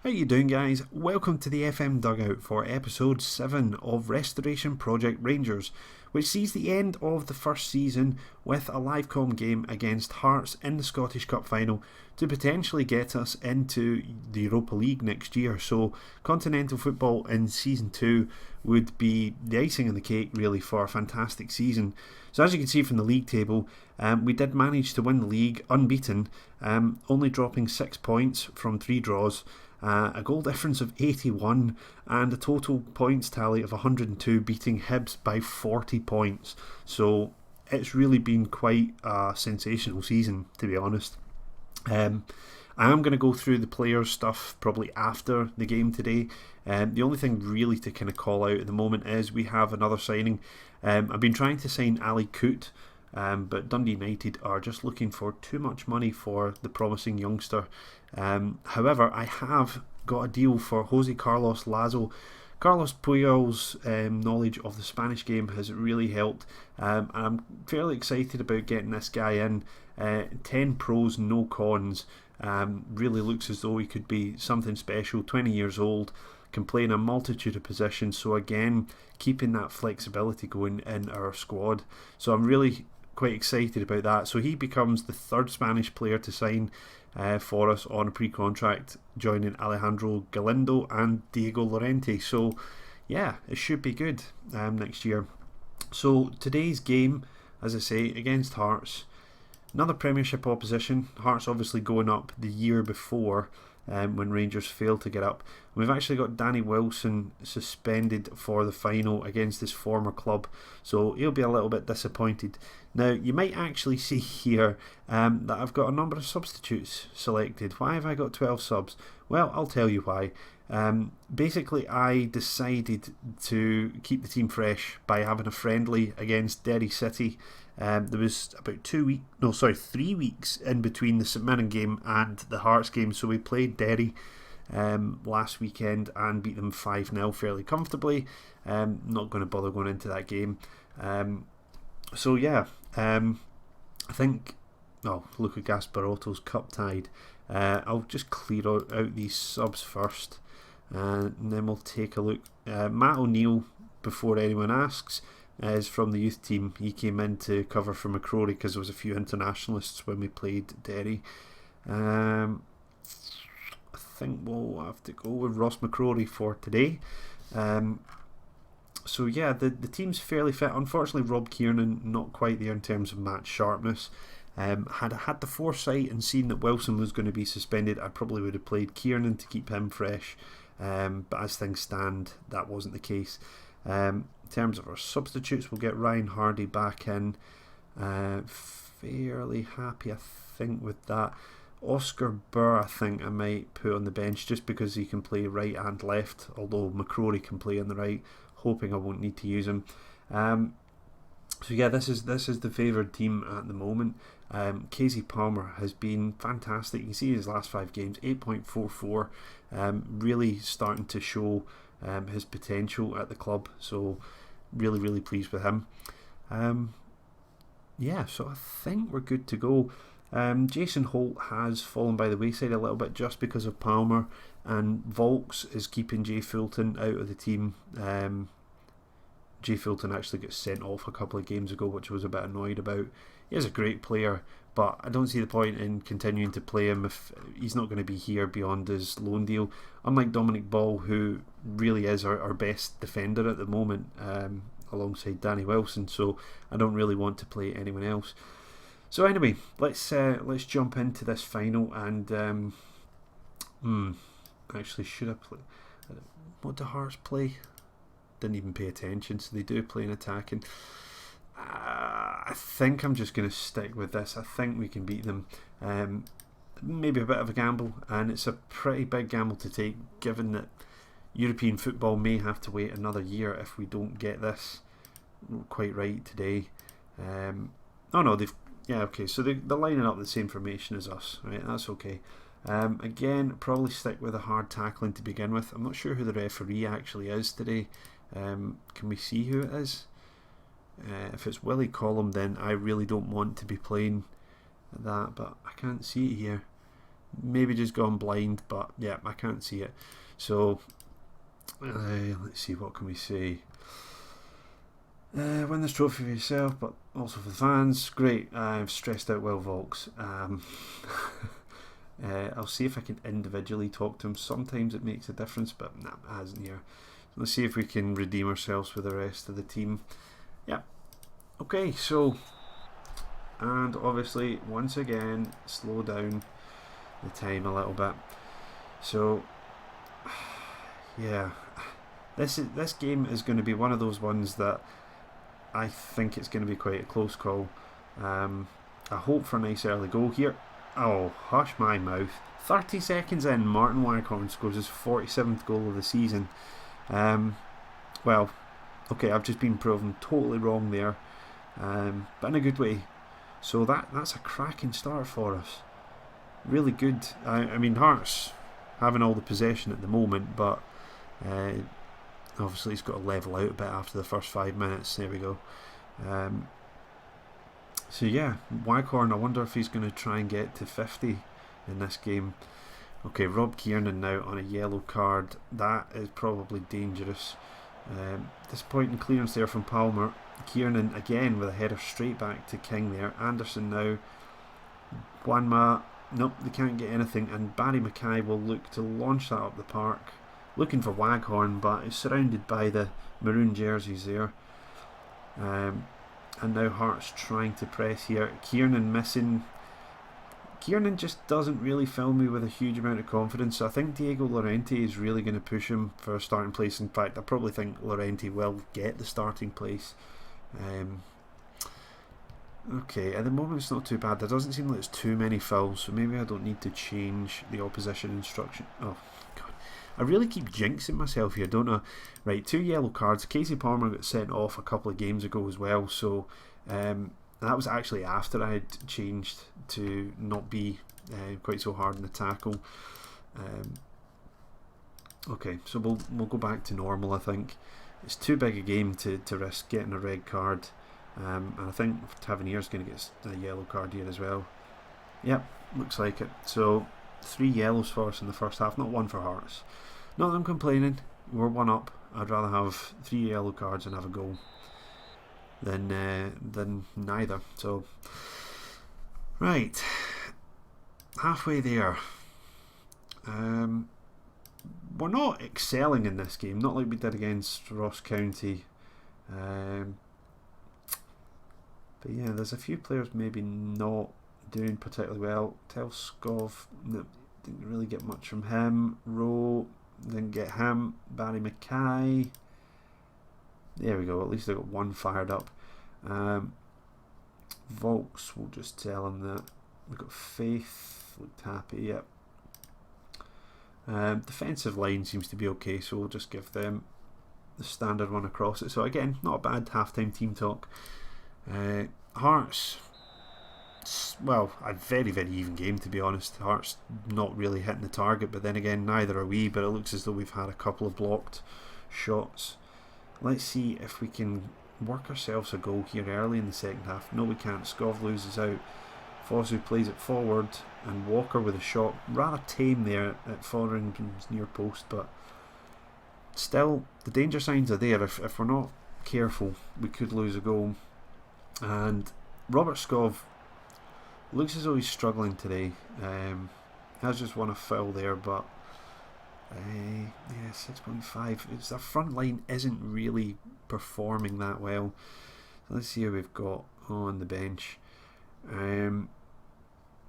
How you doing, guys? Welcome to the FM Dugout for episode 7 of Restoration Project Rangers, which sees the end of the first season with a live comm game against Hearts in the Scottish Cup Final to potentially get us into the Europa League next year. So continental football in season 2 would be the icing on the cake really for a fantastic season. So as you can see from the league table, we did manage to win the league unbeaten, only dropping 6 points from 3 draws. A goal difference of 81 and a total points tally of 102, beating Hibs by 40 points. So it's really been quite a sensational season, to be honest. I am going to go through the players' stuff probably after the game today. The only thing really to kind of call out at the moment is we have another signing. I've been trying to sign Ali Coote, but Dundee United are just looking for too much money for the promising youngster. However, I have got a deal for Jose Carlos Lazo. Carlos Puyol's knowledge of the Spanish game has really helped, and I'm fairly excited about getting this guy in. 10 pros, no cons. Really looks as though he could be something special. 20 years old, can play in a multitude of positions, so again, keeping that flexibility going in our squad. So I'm really quite excited about that. So he becomes the third Spanish player to sign for us on a pre-contract, joining Alejandro Galindo and Diego Llorente. So yeah, it should be good next year. So today's game, as I say, against Hearts, another Premiership opposition. Hearts obviously going up the year before, when Rangers failed to get up. We've actually got Danny Wilson suspended for the final against his former club, so he'll be a little bit disappointed. Now, you might actually see here that I've got a number of substitutes selected. Why have I got 12 subs? Well, I'll tell you why. Basically, I decided to keep the team fresh by having a friendly against Derry City. There was about 3 weeks in between the St Mirren game and the Hearts game, so we played Derry last weekend and beat them 5-0 fairly comfortably. Not going to bother going into that game. So yeah, I think Luca Gasparotto's cup tied. I'll just clear out these subs first, and then we'll take a look. Matt O'Neill, before anyone asks, is from the youth team. He came in to cover for McCrory because there was a few internationalists when we played Derry. I think we'll have to go with Ross McCrory for today. So yeah, the team's fairly fit. Unfortunately, Rob Kiernan not quite there in terms of match sharpness. Had I had the foresight and seen that Wilson was going to be suspended, I probably would have played Kiernan to keep him fresh. But as things stand, that wasn't the case. In terms of our substitutes, we'll get Ryan Hardy back in. Fairly happy, I think, with that. Oscar Burr, I think I might put on the bench just because he can play right and left, although McCrory can play on the right. Hoping I won't need to use him. So yeah, this is the favoured team at the moment. Casey Palmer has been fantastic. You can see his last 5 games, 8.44. Really starting to show his potential at the club. So really pleased with him. Yeah, so I think we're good to go. Jason Holt has fallen by the wayside a little bit just because of Palmer, and Volks is keeping Jay Fulton out of the team. Jay Fulton actually got sent off a couple of games ago, which I was a bit annoyed about. He is a great player, but I don't see the point in continuing to play him if he's not going to be here beyond his loan deal. Unlike Dominic Ball, who really is our best defender at the moment, alongside Danny Wilson, so I don't really want to play anyone else. So anyway, let's jump into this final, and actually, should I play? What do Hearts play? Didn't even pay attention, so they do play an attacking. I think I'm just going to stick with this. I think we can beat them. Maybe a bit of a gamble, and it's a pretty big gamble to take, given that European football may have to wait another year if we don't get this quite right today. So they're lining up the same formation as us, right? That's okay. Again, probably stick with a hard tackling to begin with. I'm not sure who the referee actually is today. Can we see who it is? If it's Willie Collum, then I really don't want to be playing that, but I can't see it here. maybe just gone blind, but yeah, I can't see it. So let's see, what can we say? Win this trophy for yourself, but also for the fans. Great. I've stressed out Will Volks. I'll see if I can individually talk to him. Sometimes it makes a difference, but nah, it hasn't here. So let's see if we can redeem ourselves with the rest of the team. Yeah. Okay, so, and obviously once again slow down the time a little bit. So yeah, this game is going to be one of those ones that I think it's going to be quite a close call. I hope for a nice early goal here. Oh, hush my mouth. 30 seconds in, Martin Waghorn scores his 47th goal of the season. Well, okay, I've just been proven totally wrong there, but in a good way. So that's a cracking start for us. Really good. I mean, Hearts having all the possession at the moment, but obviously he's got to level out a bit after the first 5 minutes. There we go. So yeah, Waghorn, I wonder if he's going to try and get to 50 in this game. Okay, Rob Kiernan now on a yellow card. That is probably dangerous. Disappointing clearance there from Palmer. Kiernan again with a header straight back to King there. Anderson now. Wanma. Nope, they can't get anything. And Barry Mackay will look to launch that up the park. Looking for Waghorn, but is surrounded by the maroon jerseys there. And now Hearts trying to press here. Kiernan missing. Kiernan just doesn't really fill me with a huge amount of confidence. So I think Diego Llorente is really going to push him for a starting place. In fact, I probably think Llorente will get the starting place. Okay, at the moment it's not too bad. There doesn't seem like there's too many fouls, so maybe I don't need to change the opposition instruction. Oh god, I really keep jinxing myself here, don't I? Right, 2 yellow cards. Casey Palmer got sent off a couple of games ago as well, so that was actually after I had changed to not be quite so hard in the tackle. Okay, so we'll go back to normal. I think it's too big a game to risk getting a red card. And I think Tavernier's going to get a yellow card here as well. Yep, looks like it. So 3 yellows for us in the first half, not 1 for Hearts. Not that I'm complaining, we're 1 up. I'd rather have 3 yellow cards and have a goal than neither. So right, halfway there. We're not excelling in this game, not like we did against Ross County. But yeah, there's a few players maybe not doing particularly well. Telskov, no, didn't really get much from him. Rowe, didn't get him. Barry Mackay. There we go, at least I got 1 fired up. Volks, we'll just tell him that. We've got Faith, looked happy, yep. Defensive line seems to be okay, so we'll just give them the standard one across it. So again, not a bad half-time team talk. Hearts, well, a very, very even game to be honest. Hearts not really hitting the target, but then again neither are we, but it looks as though we've had a couple of blocked shots. Let's see if we can work ourselves a goal here early in the second half. No, we can't. Skov loses out. Fosu plays it forward, and Walker with a shot, rather tame there at Fotheringham's near post, but still the danger signs are there. If we're not careful, we could lose a goal. And Robert Skov looks as though he's struggling today. Has just won a foul there, but yeah, 6.5. It's our front line isn't really performing that well. So let's see who we've got on the bench.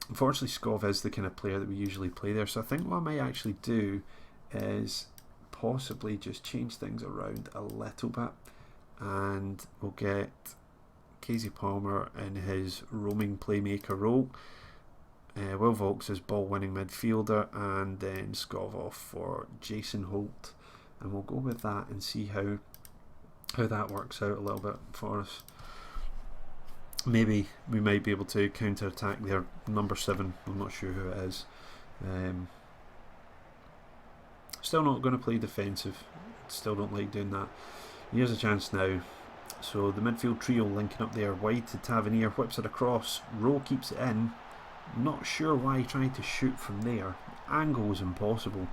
Unfortunately, Skov is the kind of player that we usually play there. So I think what I might actually do is possibly just change things around a little bit, and we'll get Casey Palmer in his roaming playmaker role. Will Volks is ball winning midfielder, and then Skov off for Jason Holt, and we'll go with that and see how that works out a little bit for us. Maybe we might be able to counter attack their number 7. I'm not sure who it is. Still not going to play defensive. Still don't like doing that. Here's a chance now. So the midfield trio linking up there. Wide to Tavernier, whips it across. Rowe keeps it in. Not sure why he tried to shoot from there. Angle was impossible.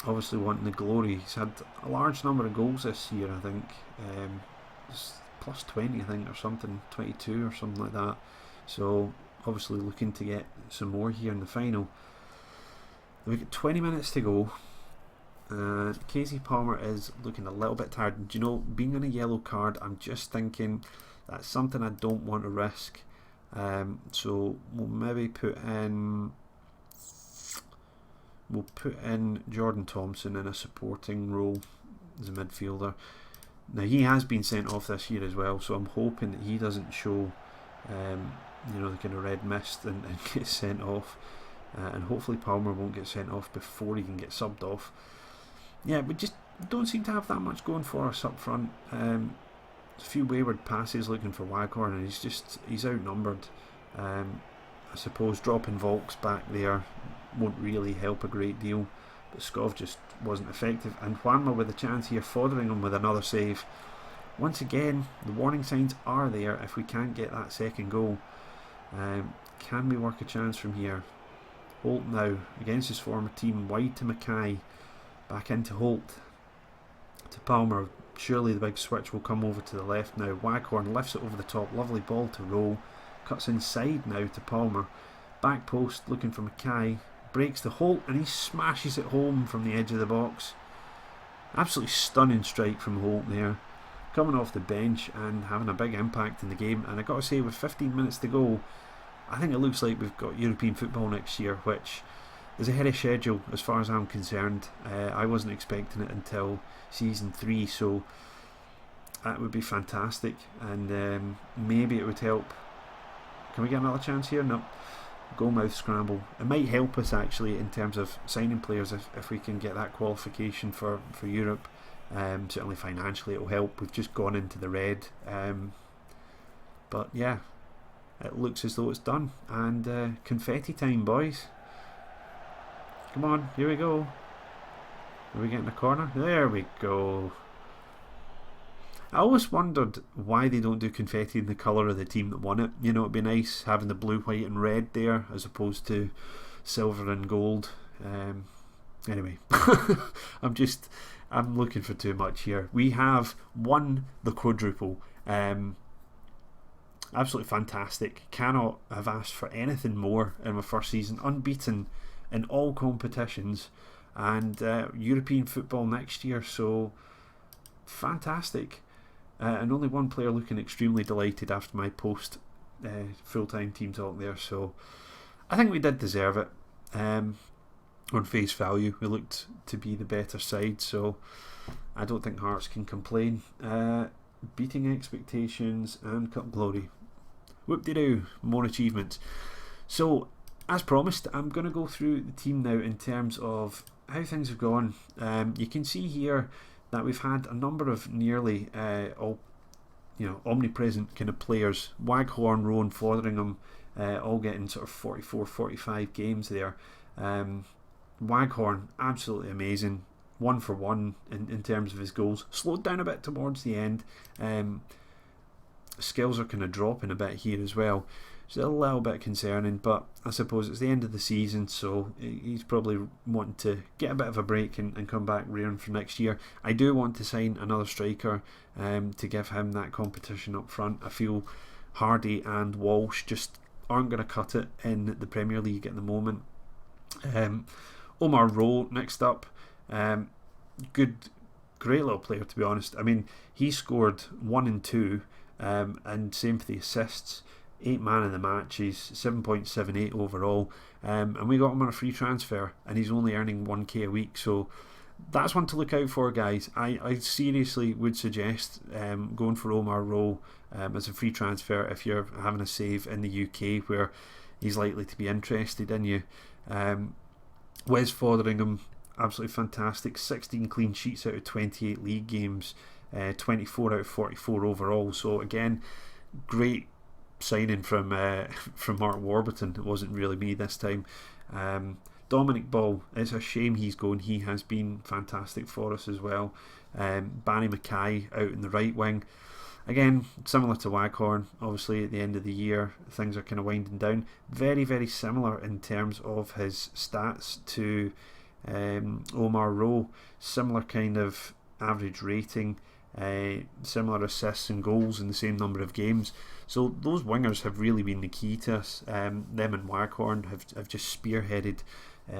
Obviously wanting the glory. He's had a large number of goals this year, I think. Plus 20, I think, or something. 22 or something like that. So obviously looking to get some more here in the final. We've got 20 minutes to go. Casey Palmer is looking a little bit tired. Do you know, being on a yellow card, I'm just thinking that's something I don't want to risk. So we'll maybe put in Jordan Thompson in a supporting role as a midfielder. Now he has been sent off this year as well, so I'm hoping that he doesn't show the kind of red mist and get sent off, and hopefully Palmer won't get sent off before he can get subbed off. Yeah, we just don't seem to have that much going for us up front. A few wayward passes looking for Waghorn, and he's outnumbered. I suppose dropping Volks back there won't really help a great deal, but Skov just wasn't effective, and Juanma with a chance here, Fotheringham with another save. Once again, the warning signs are there. If we can't get that second goal, can we work a chance from here? Holt now against his former team, wide to Mackay, back into Holt, to Palmer. Surely the big switch will come over to the left now. Waghorn lifts it over the top, lovely ball to Rowe, cuts inside now to Palmer, back post looking for Mackay, breaks to Holt, and he smashes it home from the edge of the box. Absolutely stunning strike from Holt there, coming off the bench and having a big impact in the game. And I got to say, with 15 minutes to go, I think it looks like we've got European football next year, which is ahead of schedule as far as I'm concerned. I wasn't expecting it until season 3, so that would be fantastic, and maybe it would help. Can we get another chance here? No. Goalmouth scramble. It might help us actually in terms of signing players if we can get that qualification for Europe. Certainly financially it will help. We've just gone into the red, but yeah, it looks as though it's done. And confetti time, boys. Come on, here we go. Are we getting a corner? There we go. I always wondered why they don't do confetti in the colour of the team that won it. You know, it'd be nice having the blue, white and red there as opposed to silver and gold. Anyway, I'm looking for too much here. We have won the quadruple. Absolutely fantastic. Cannot have asked for anything more in my first season. Unbeaten in all competitions, and European football next year, so fantastic. And only one player looking extremely delighted after my post full-time team talk there, so I think we did deserve it. On face value, we looked to be the better side, so I don't think Hearts can complain. Beating expectations and cup glory. Whoop-de-doo, more achievements. So as promised, I'm going to go through the team now in terms of how things have gone. You can see here that we've had a number of nearly all, omnipresent kind of players. Waghorn, Rowe and Fotheringham all getting sort of 44, 45 games there. Waghorn, absolutely amazing. 1 for 1 in terms of his goals. Slowed down a bit towards the end. Skills are kind of dropping a bit here as well. It's a little bit concerning, but I suppose it's the end of the season, so he's probably wanting to get a bit of a break and come back rearing for next year. I do want to sign another striker to give him that competition up front. I feel Hardy and Walsh just aren't going to cut it in the Premier League at the moment. Omar Rowe next up. Great little player, to be honest. I mean, he scored 1 and 2, and same for the assists. 8 man in the match, he's 7.78 overall, and we got him on a free transfer, and he's only earning 1k a week, so that's one to look out for, guys. I seriously would suggest going for Omar Rowe as a free transfer if you're having a save in the UK where he's likely to be interested in you. Wes Fotheringham, absolutely fantastic. 16 clean sheets out of 28 league games, 24 out of 44 overall, so again, great signing from Mark Warburton. It wasn't really me this time. Dominic Ball, it's a shame he's going. He has been fantastic for us as well. Barry Mackay out in the right wing. Again, similar to Waghorn, obviously at the end of the year things are kind of winding down. Very, very similar in terms of his stats to Omar Rowe. Similar kind of average rating, similar assists and goals in the same number of games. So those wingers have really been the key to us. Them and Waghorn have just spearheaded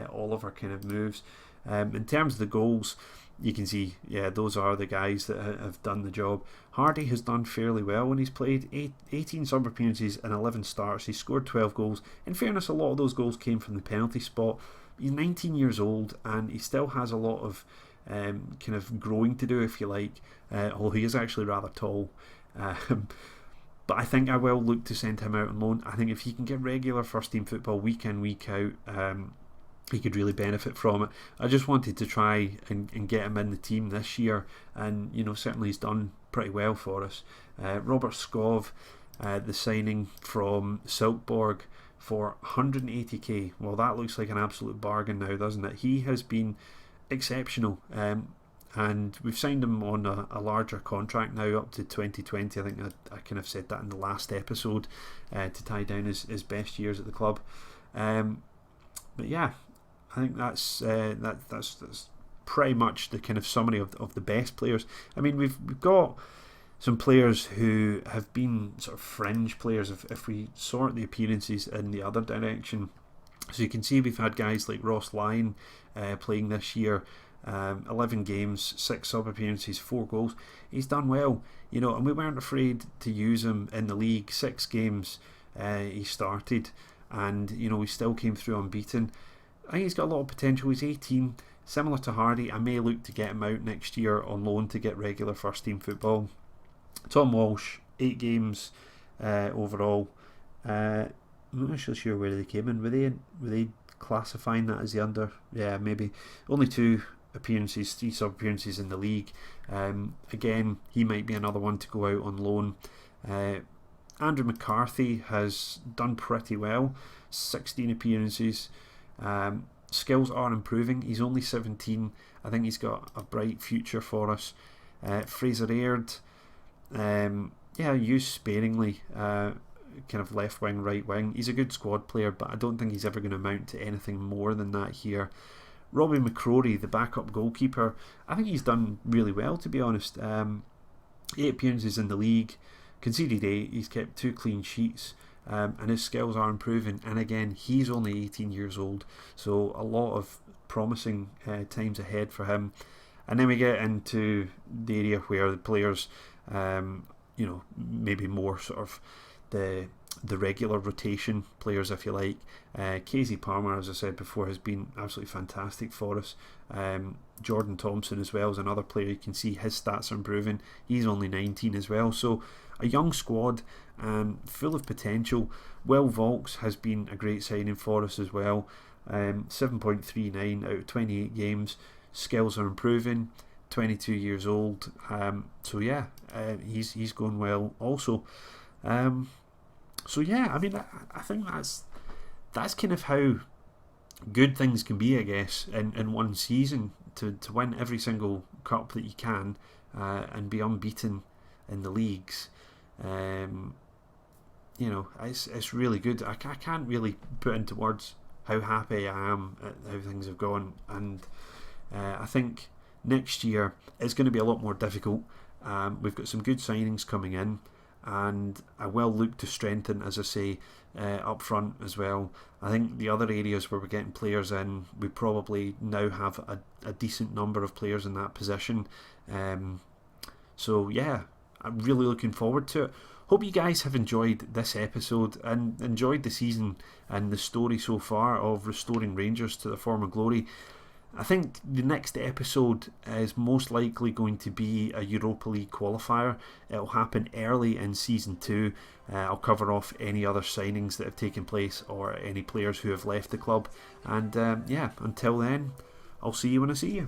all of our kind of moves. In terms of the goals, you can see, those are the guys that have done the job. Hardy has done fairly well when he's played 18 sub appearances and 11 starts. He scored 12 goals. In fairness, a lot of those goals came from the penalty spot. He's 19 years old and he still has a lot of kind of growing to do, if you like, although he is actually rather tall. But I think I will look to send him out on loan. I think if he can get regular first team football week in, week out, he could really benefit from it. I just wanted to try and get him in the team this year, and certainly he's done pretty well for us. Robert Skov, the signing from Silkeborg for 180k. Well, that looks like an absolute bargain now, doesn't it? He has been exceptional, and we've signed him on a larger contract now up to 2020. I think I kind of said that in the last episode, to tie down his best years at the club. But yeah, I think that's pretty much the kind of summary of the best players. I mean, we've got some players who have been sort of fringe players if we sort the appearances in the other direction. So you can see we've had guys like Ross Lyon playing this year, 11 games, 6 sub appearances, 4 goals. He's done well, and we weren't afraid to use him in the league. 6 games he started, and we still came through unbeaten. I think he's got a lot of potential. He's 18, similar to Hardy. I may look to get him out next year on loan to get regular first team football. Tom Walsh, 8 games overall. I'm not actually sure where they came in. Were they classifying that as the under? Yeah, maybe. Only 2 appearances, 3 sub appearances in the league. Again, he might be another one to go out on loan. Andrew McCarthy has done pretty well, 16 appearances. Skills are improving. He's only 17. I think he's got a bright future for us. Fraser Aird, used sparingly, kind of left wing, right wing. He's a good squad player, but I don't think he's ever going to amount to anything more than that here. Robbie McCrory, the backup goalkeeper, I think he's done really well, to be honest. 8 appearances in the league, conceded 8, he's kept 2 clean sheets, and his skills are improving. And again, he's only 18 years old, so a lot of promising times ahead for him. And then we get into the area where the players, maybe more sort of the regular rotation players, if you like. Casey Palmer, as I said before, has been absolutely fantastic for us. Jordan Thompson as well is another player. You can see his stats are improving. He's only 19 as well, so a young squad, full of potential. Will Vaulks has been a great signing for us as well. 7.39 out of 28 games. Skills are improving. 22 years old. He's going well also. So yeah, I mean, I think that's kind of how good things can be, I guess, in one season, to win every single cup that you can, and be unbeaten in the leagues. It's really good. I can't really put into words how happy I am at how things have gone, and I think next year it's going to be a lot more difficult. We've got some good signings coming in, and I will look to strengthen, as I say, up front as well. I think the other areas where we're getting players in, we probably now have a decent number of players in that position. So yeah, I'm really looking forward to it. Hope you guys have enjoyed this episode and enjoyed the season and the story so far of restoring Rangers to their former glory. I think the next episode is most likely going to be a Europa League qualifier. It'll happen early in Season 2. I'll cover off any other signings that have taken place or any players who have left the club. And until then, I'll see you when I see you.